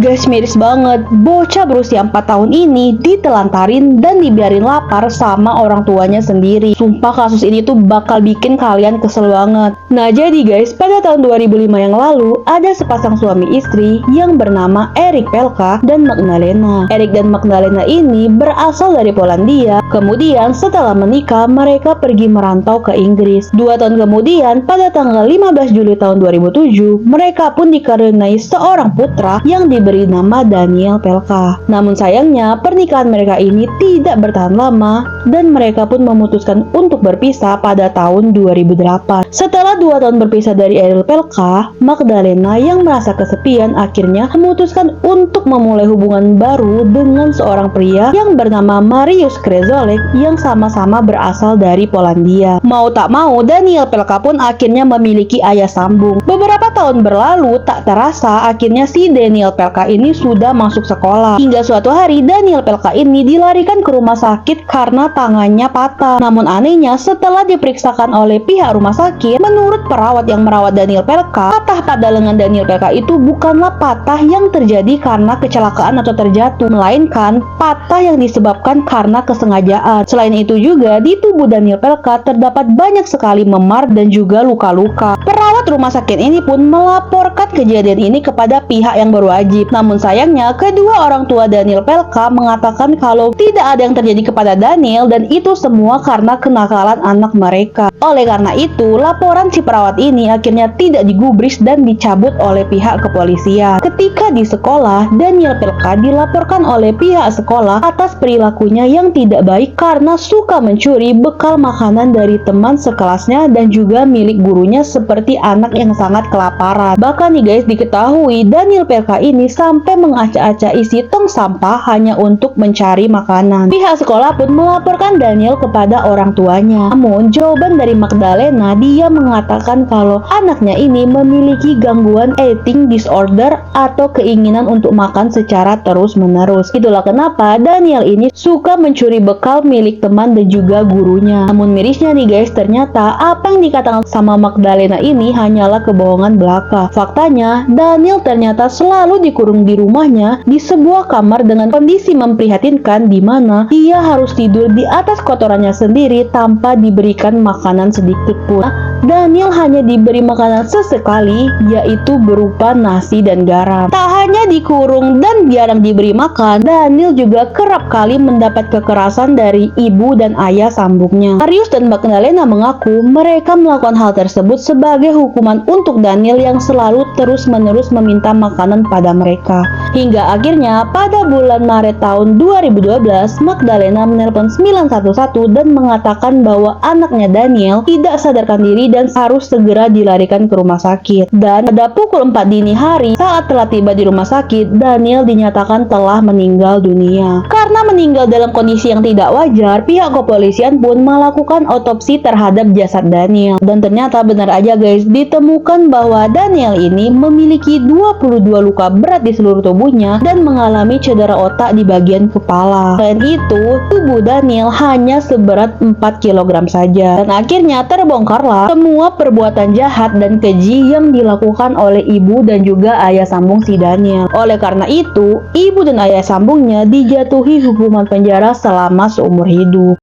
Guys, miris banget. Bocah berusia 4 tahun ini ditelantarin dan dibiarin lapar sama orang tuanya sendiri. Sumpah kasus ini tuh bakal bikin kalian kesel banget. Nah jadi guys, pada tahun 2005 yang lalu ada sepasang suami istri yang bernama Erik Pelka dan Magdalena. Erik dan Magdalena ini berasal dari Polandia. Kemudian setelah menikah mereka pergi merantau ke Inggris. 2 tahun kemudian pada tanggal 15 Juli tahun 2007 mereka pun dikaruniai seorang putra yang diberi nama Daniel Pelka. Namun sayangnya pernikahan mereka ini tidak bertahan lama dan mereka pun memutuskan untuk berpisah pada tahun 2008. Setelah 2 tahun berpisah dari Erik Pelka, Magdalena yang merasa kesepian akhirnya memutuskan untuk memulai hubungan baru dengan seorang pria yang bernama Mariusz Krezolek yang sama-sama berasal dari Polandia. Mau tak mau, Daniel Pelka pun akhirnya memiliki ayah sambung. Beberapa tahun berlalu, tak terasa akhirnya si Daniel Pelka ini sudah masuk sekolah. Hingga suatu hari Daniel Pelka ini dilarikan ke rumah sakit karena tangannya patah. Namun anehnya setelah diperiksakan oleh pihak rumah sakit, menurut perawat yang merawat Daniel Pelka, patah pada lengan Daniel Pelka itu bukanlah patah yang terjadi karena kecelakaan atau terjatuh, melainkan patah yang disebabkan karena kesengajaan. Selain itu juga di tubuh Daniel Pelka terdapat banyak sekali memar dan juga luka-luka. Perawat rumah sakit ini pun melaporkan kejadian ini kepada pihak yang berwajib. Namun sayangnya kedua orang tua Daniel Pelka mengatakan kalau tidak ada yang terjadi kepada Daniel dan itu semua karena kenakalan anak mereka. Oleh karena itu laporan si perawat ini akhirnya tidak digubris dan dicabut oleh pihak kepolisian. Ketika di sekolah, Daniel Pelka dilaporkan oleh pihak sekolah atas perilakunya yang tidak baik karena suka mencuri bekal makanan dari teman sekelasnya dan juga milik gurunya seperti anak yang sangat kelaparan. Bahkan nih guys, diketahui Daniel Pelka ini sampai mengacak-acak isi tong sampah hanya untuk mencari makanan. Pihak sekolah pun melaporkan Daniel kepada orang tuanya. Namun jawaban dari Magdalena, dia mengatakan kalau anaknya ini memiliki gangguan eating disorder atau keinginan untuk makan secara terus-menerus. Itulah kenapa Daniel ini suka mencuri bekal milik teman dan juga gurunya. Namun mirisnya nih guys, ternyata apa yang dikatakan sama Magdalena ini hanyalah kebohongan belaka. Faktanya, Daniel ternyata selalu dikurung di rumahnya di sebuah kamar dengan kondisi memprihatinkan di mana ia harus tidur di atas kotorannya sendiri tanpa diberikan makanan sedikit pun. Daniel hanya diberi makanan sesekali, yaitu berupa nasi dan garam. Tak hanya dikurung dan jarang diberi makan, Daniel juga kerap kali mendapat kekerasan dari ibu dan ayah sambungnya. Mariusz dan Magdalena mengaku mereka melakukan hal tersebut sebagai hukuman untuk Daniel yang selalu terus-menerus meminta makanan pada mereka. Hingga akhirnya pada bulan Maret tahun 2012, Magdalena menelpon 911 dan mengatakan bahwa anaknya Daniel tidak sadarkan diri dan harus segera dilarikan ke rumah sakit. Dan pada pukul 4 dini hari saat telah tiba di rumah sakit, Daniel dinyatakan telah meninggal dunia. Karena meninggal dalam kondisi yang tidak wajar, pihak kepolisian pun melakukan otopsi terhadap jasad Daniel. Dan ternyata benar aja guys, ditemukan bahwa Daniel ini memiliki 22 luka berat di seluruh tubuhnya dan mengalami cedera otak di bagian kepala. Selain itu, tubuh Daniel hanya seberat 4 kg saja. Dan akhirnya terbongkarlah semua perbuatan jahat dan keji yang dilakukan oleh ibu dan juga ayah sambung si Daniel. Oleh karena itu, ibu dan ayah sambungnya dijatuhi hukuman penjara selama seumur hidup.